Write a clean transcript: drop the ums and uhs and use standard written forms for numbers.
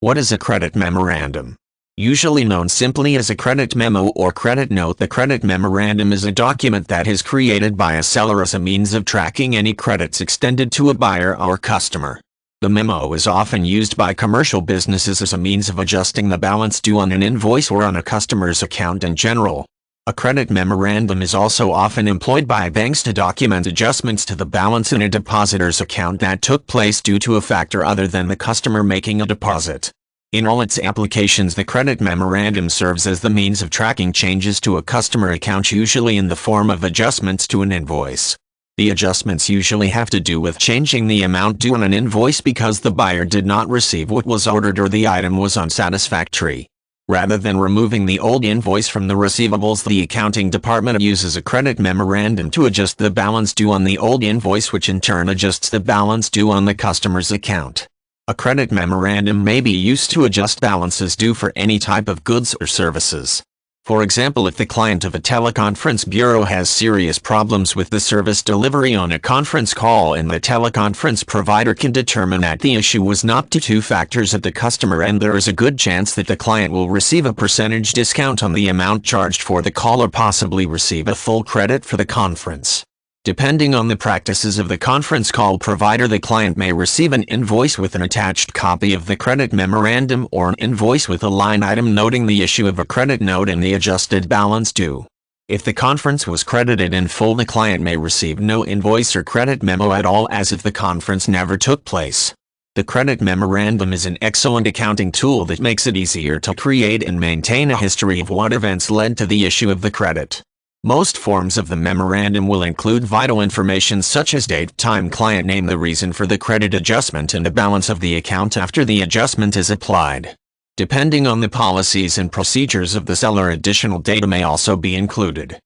What is a credit memorandum? Usually known simply as a credit memo or credit note, the credit memorandum is a document that is created by a seller as a means of tracking any credits extended to a buyer or customer. The memo is often used by commercial businesses as a means of adjusting the balance due on an invoice or on a customer's account in general. A credit memorandum is also often employed by banks to document adjustments to the balance in a depositor's account that took place due to a factor other than the customer making a deposit. In all its applications, the credit memorandum serves as the means of tracking changes to a customer account, usually in the form of adjustments to an invoice. The adjustments usually have to do with changing the amount due on an invoice because the buyer did not receive what was ordered or the item was unsatisfactory. Rather than removing the old invoice from the receivables, the accounting department uses a credit memorandum to adjust the balance due on the old invoice, which in turn adjusts the balance due on the customer's account. A credit memorandum may be used to adjust balances due for any type of goods or services. For example, if the client of a teleconference bureau has serious problems with the service delivery on a conference call and the teleconference provider can determine that the issue was not due to two factors at the customer end, there is a good chance that the client will receive a percentage discount on the amount charged for the call or possibly receive a full credit for the conference. Depending on the practices of the conference call provider, the client may receive an invoice with an attached copy of the credit memorandum or an invoice with a line item noting the issue of a credit note and the adjusted balance due. If the conference was credited in full, the client may receive no invoice or credit memo at all, as if the conference never took place. The credit memorandum is an excellent accounting tool that makes it easier to create and maintain a history of what events led to the issue of the credit. Most forms of the memorandum will include vital information such as date, time, client name, the reason for the credit adjustment, and the balance of the account after the adjustment is applied. Depending on the policies and procedures of the seller, additional data may also be included.